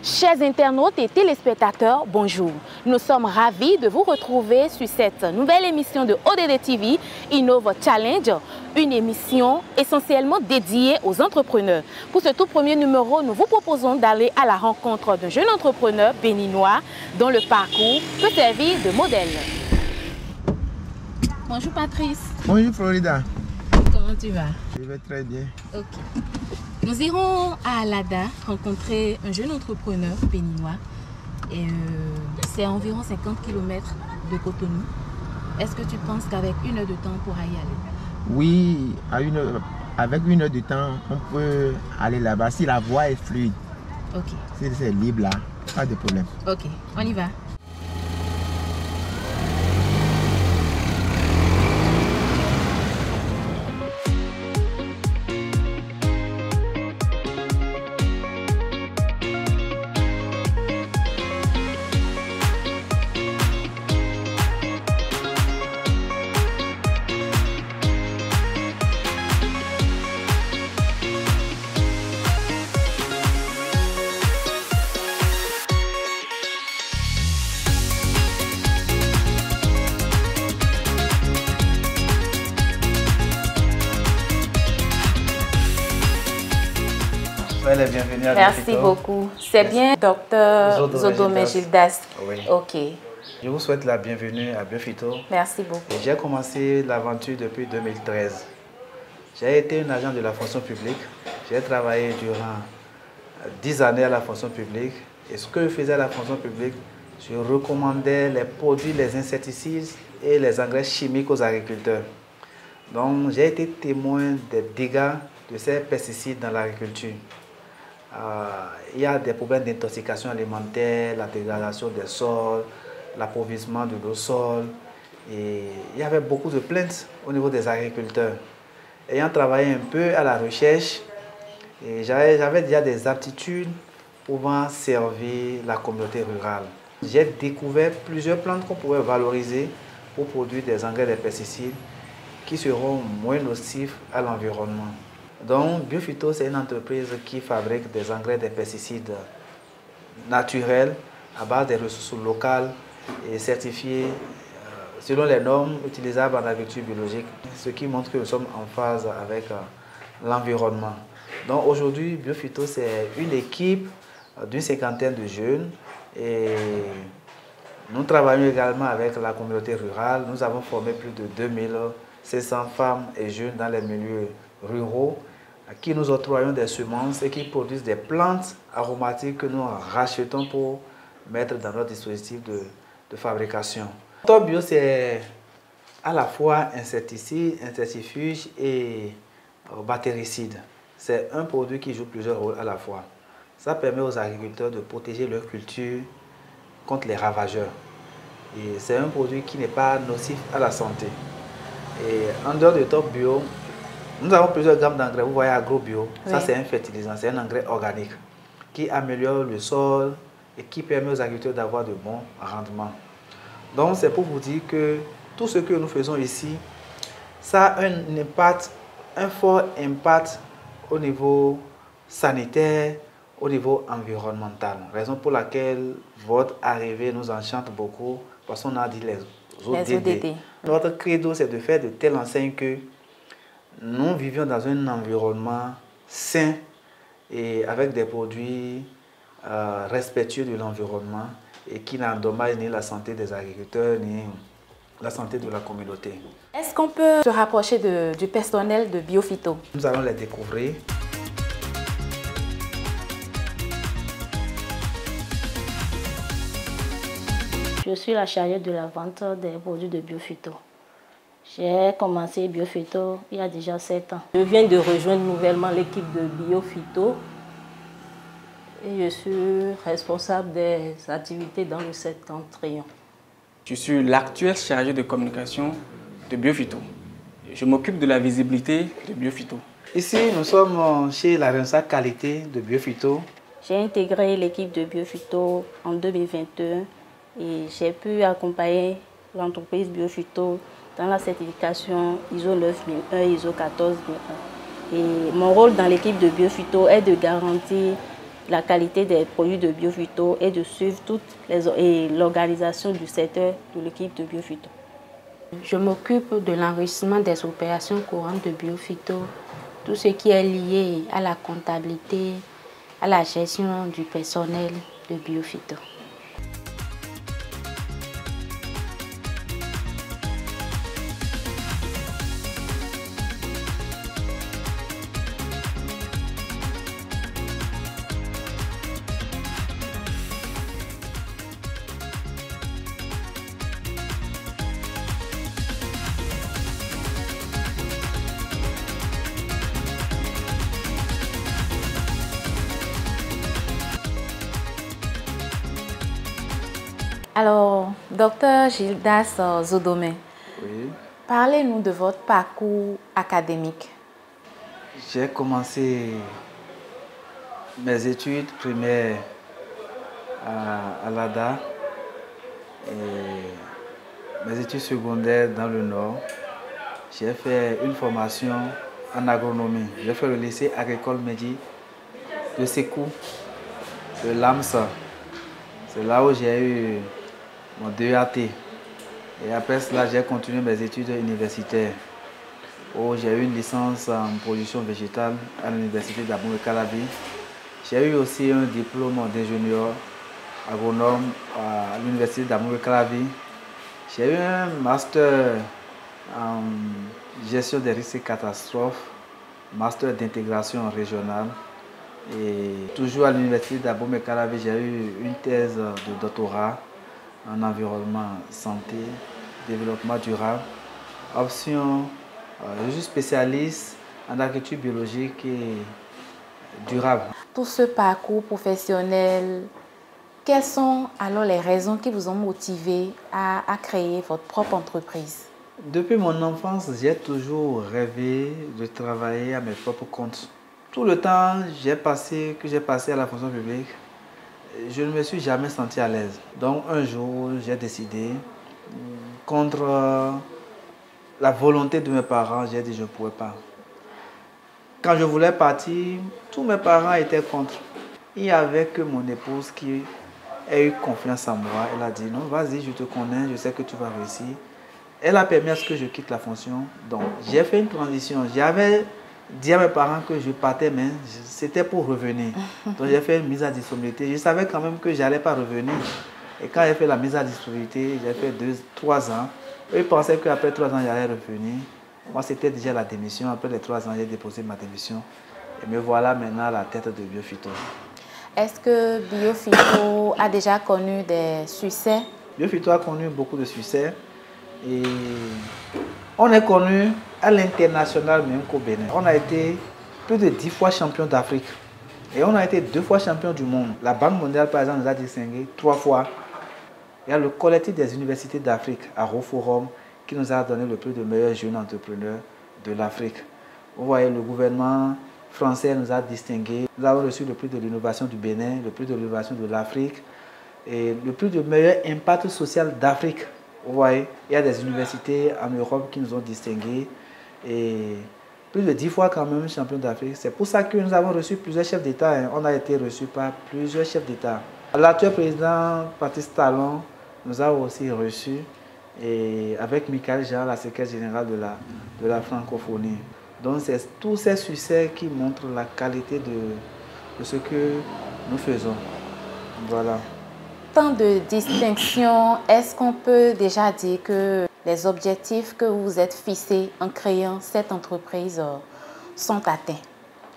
Chers internautes et téléspectateurs, bonjour. Nous sommes ravis de vous retrouver sur cette nouvelle émission de ODD TV Innov Challenge, une émission essentiellement dédiée aux entrepreneurs. Pour ce tout premier numéro, nous vous proposons d'aller à la rencontre d'un jeune entrepreneur béninois dont le parcours peut servir de modèle. Bonjour Patrice. Bonjour Florida. Comment tu vas? Je vais très bien. Ok. Nous irons à Alada rencontrer un jeune entrepreneur béninois. C'est à environ 50 km de Cotonou. Est-ce que tu penses qu'avec 1 heure de temps, on pourra y aller? Oui, avec 1 heure de temps, on peut aller là-bas si la voie est fluide. Ok. Si c'est libre là, pas de problème. Ok, on y va. Soyez les bienvenus à Merci beaucoup. C'est bien Dr Zodomé Gildas. Oui. Ok. Je vous souhaite la bienvenue à Biophyto. Merci beaucoup. J'ai commencé l'aventure depuis 2013. J'ai été un agent de la fonction publique. J'ai travaillé durant 10 années à la fonction publique. Et ce que je faisais à la fonction publique, je recommandais les produits, les insecticides et les engrais chimiques aux agriculteurs. Donc j'ai été témoin des dégâts de ces pesticides dans l'agriculture. Il y a des problèmes d'intoxication alimentaire, la dégradation des sols, l'appauvrissement de nos sols. Et il y avait beaucoup de plaintes au niveau des agriculteurs. Ayant travaillé un peu à la recherche, j'avais déjà des aptitudes pouvant servir la communauté rurale. J'ai découvert plusieurs plantes qu'on pouvait valoriser pour produire des engrais, des pesticides qui seront moins nocifs à l'environnement. Donc, Biophyto, c'est une entreprise qui fabrique des engrais, des pesticides naturels à base des ressources locales et certifiés selon les normes utilisables en agriculture biologique, ce qui montre que nous sommes en phase avec l'environnement. Donc, aujourd'hui, Biophyto, c'est une équipe d'une 50aine de jeunes et nous travaillons également avec la communauté rurale. Nous avons formé plus de 2700 femmes et jeunes dans les milieux ruraux à qui nous octroyons des semences et qui produisent des plantes aromatiques que nous rachetons pour mettre dans notre dispositif de fabrication. Top Bio, c'est à la fois insecticide, insectifuge et bactéricide. C'est un produit qui joue plusieurs rôles à la fois. Ça permet aux agriculteurs de protéger leur culture contre les ravageurs. Et c'est un produit qui n'est pas nocif à la santé. Et en dehors de Top Bio, nous avons plusieurs gammes d'engrais. Vous voyez AgroBio, oui. Ça c'est un fertilisant, c'est un engrais organique qui améliore le sol et qui permet aux agriculteurs d'avoir de bons rendements. Donc c'est pour vous dire que tout ce que nous faisons ici, ça a un fort impact au niveau sanitaire, au niveau environnemental. Raison pour laquelle votre arrivée nous enchante beaucoup parce qu'on a dit les ODD. Notre credo, c'est de faire de telles enseignes que nous vivions dans un environnement sain et avec des produits respectueux de l'environnement et qui n'endommagent ni la santé des agriculteurs ni la santé de la communauté. Est-ce qu'on peut se rapprocher du personnel de Biophyto? Nous allons les découvrir. Je suis la chargée de la vente des produits de Biophyto. J'ai commencé Biophyto il y a déjà 7 ans. Je viens de rejoindre nouvellement l'équipe de Biophyto et je suis responsable des activités dans le septentrion. Je suis l'actuel chargé de communication de Biophyto. Je m'occupe de la visibilité de Biophyto. Ici, nous sommes chez la responsable qualité de Biophyto. J'ai intégré l'équipe de Biophyto en 2021 Et j'ai pu accompagner l'entreprise Biophyto dans la certification ISO 9001 et ISO 14001. Et mon rôle dans l'équipe de Biophyto est de garantir la qualité des produits de Biophyto et de suivre l'organisation du secteur de l'équipe de Biophyto. Je m'occupe de l'enrichissement des opérations courantes de Biophyto, tout ce qui est lié à la comptabilité, à la gestion du personnel de Biophyto. Alors, docteur Gildas Zodomé, Oui. Parlez-nous de votre parcours académique. J'ai commencé mes études primaires à l'ADA et mes études secondaires dans le Nord. J'ai fait une formation en agronomie. J'ai fait le lycée agricole Medi de Sékou, de l'AMSA. C'est là où j'ai eu mon DEAT. Et après cela, j'ai continué mes études universitaires, où j'ai eu une licence en production végétale à l'université d'Abomey-Calavi. J'ai eu aussi un diplôme d'ingénieur agronome à l'université d'Abomey-Calavi. J'ai eu un master en gestion des risques et catastrophes, master d'intégration régionale. Et toujours à l'université d'Abomey-Calavi, j'ai eu une thèse de doctorat en environnement, santé, développement durable. Option, je suis spécialiste en agriculture biologique et durable. Tout ce parcours professionnel, quelles sont alors les raisons qui vous ont motivé à créer votre propre entreprise? Depuis mon enfance, j'ai toujours rêvé de travailler à mes propres comptes. Tout le temps que j'ai passé à la fonction publique, je ne me suis jamais senti à l'aise. Donc un jour, j'ai décidé, contre la volonté de mes parents, j'ai dit je ne pourrais pas. Quand je voulais partir, tous mes parents étaient contre. Il n'y avait que mon épouse qui a eu confiance en moi. Elle a dit non, vas-y, je te connais, je sais que tu vas réussir. Elle a permis à ce que je quitte la fonction. Donc j'ai fait une transition. J'avais dit à mes parents que je partais, mais c'était pour revenir. Donc j'ai fait une mise à disponibilité. Je savais quand même que je n'allais pas revenir. Et quand j'ai fait la mise à disponibilité, j'ai fait 3 ans. Eux, ils pensaient qu'après 3 ans, j'allais revenir. Moi, c'était déjà la démission. Après les 3 ans, j'ai déposé ma démission. Et me voilà maintenant à la tête de Biophyto. Est-ce que Biophyto a déjà connu des succès? Biophyto a connu beaucoup de succès. Et on est connu à l'international, même qu'au Bénin. On a été plus de 10 fois champion d'Afrique. Et on a été 2 fois champion du monde. La Banque mondiale, par exemple, nous a distingué 3 fois. Il y a le collectif des universités d'Afrique, Aroforum, qui nous a donné le prix de meilleur jeune entrepreneur de l'Afrique. Vous voyez, le gouvernement français nous a distingués. Nous avons reçu le prix de l'innovation du Bénin, le prix de l'innovation de l'Afrique et le prix de meilleur impact social d'Afrique. Vous voyez, il y a des universités en Europe qui nous ont distingués et plus de 10 fois quand même champion d'Afrique. C'est pour ça que nous avons reçu plusieurs chefs d'État. On a été reçus par plusieurs chefs d'État. L'actuel président Patrice Talon nous a aussi reçus et avec Michael Jean, la secrétaire générale de la francophonie. Donc c'est tous ces succès qui montrent la qualité de ce que nous faisons. Voilà. Tant de distinctions, est-ce qu'on peut déjà dire que les objectifs que vous vous êtes fixés en créant cette entreprise sont atteints?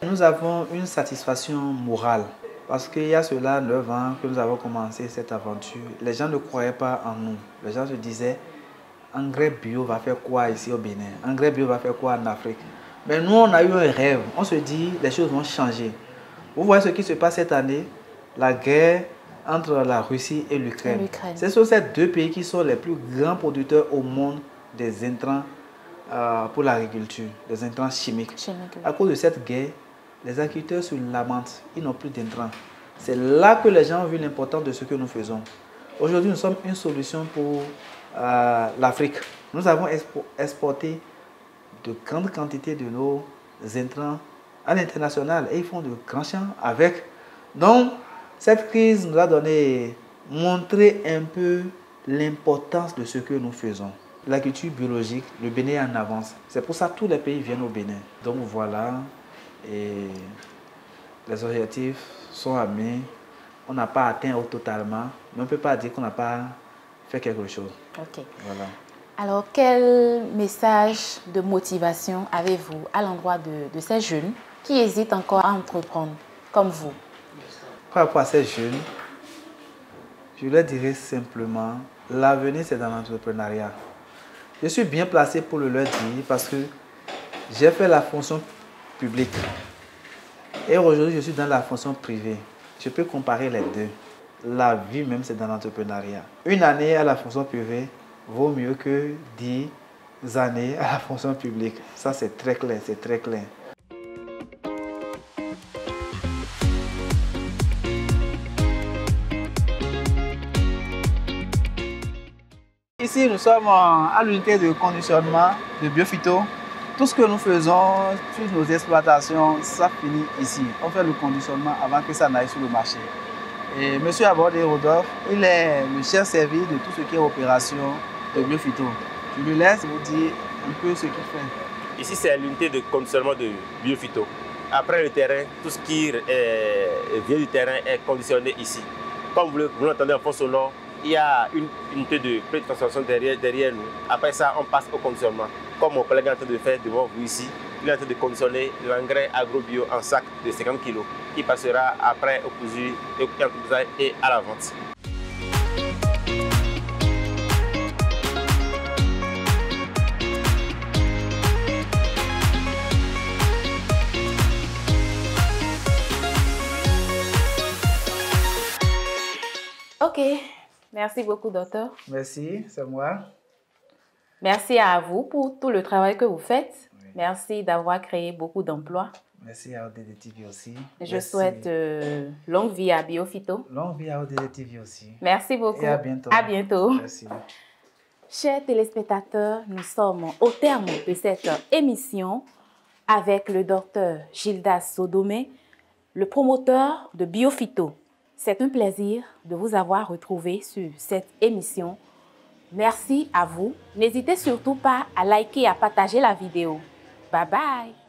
Nous avons une satisfaction morale parce qu'il y a cela 9 ans que nous avons commencé cette aventure. Les gens ne croyaient pas en nous. Les gens se disaient, engrais bio va faire quoi ici au Bénin? Engrais bio va faire quoi en Afrique? Mais nous, on a eu un rêve. On se dit, les choses vont changer. Vous voyez ce qui se passe cette année? La guerre entre la Russie et l'Ukraine. Ce sont ces 2 pays qui sont les plus grands producteurs au monde des intrants pour l'agriculture, des intrants chimiques. À cause de cette guerre, les agriculteurs se lamentent, ils n'ont plus d'intrants. C'est là que les gens ont vu l'importance de ce que nous faisons. Aujourd'hui, nous sommes une solution pour l'Afrique. Nous avons exporté de grandes quantités de nos intrants à l'international et ils font de grands champs avec. Donc, cette crise nous a montré un peu l'importance de ce que nous faisons. L'agriculture biologique, le Bénin est en avance. C'est pour ça que tous les pays viennent au Bénin. Donc voilà, et les objectifs sont amenés. On n'a pas atteint totalement, mais on ne peut pas dire qu'on n'a pas fait quelque chose. Ok. Voilà. Alors, quel message de motivation avez-vous à l'endroit de ces jeunes qui hésitent encore à entreprendre comme vous? Par rapport à ces jeunes, je leur dirais simplement, l'avenir c'est dans l'entrepreneuriat. Je suis bien placé pour le leur dire parce que j'ai fait la fonction publique et aujourd'hui je suis dans la fonction privée. Je peux comparer les deux. La vie même c'est dans l'entrepreneuriat. Une année à la fonction privée vaut mieux que 10 années à la fonction publique. Ça c'est très clair, c'est très clair. Ici, nous sommes à l'unité de conditionnement de Biophyto. Tout ce que nous faisons sur nos exploitations, ça finit ici. On fait le conditionnement avant que ça n'aille sur le marché. Et M. Abordé Rodolphe, il est le chef service de tout ce qui est opération de Biophyto. Je lui laisse vous dire un peu ce qu'il fait. Ici, c'est l'unité de conditionnement de Biophyto. Après le terrain, tout ce qui vient du terrain est conditionné ici. Comme vous l'entendez en fond sonore, il y a une unité de pré-transformation derrière nous. Après ça, on passe au conditionnement. Comme mon collègue est en train de faire devant vous ici, il est en train de conditionner l'engrais agrobio en sac de 50 kg qui passera après au cousu et à la vente. Ok, merci beaucoup, docteur. Merci, c'est moi. Merci à vous pour tout le travail que vous faites. Oui. Merci d'avoir créé beaucoup d'emplois. Merci à ODD TV aussi. Je souhaite longue vie à Biophyto. Longue vie à ODD TV aussi. Merci beaucoup. Et à bientôt. À bientôt. Merci. Chers téléspectateurs, nous sommes au terme de cette émission avec le docteur Gildas Sodomé, le promoteur de Biophyto. C'est un plaisir de vous avoir retrouvé sur cette émission. Merci à vous. N'hésitez surtout pas à liker et à partager la vidéo. Bye bye.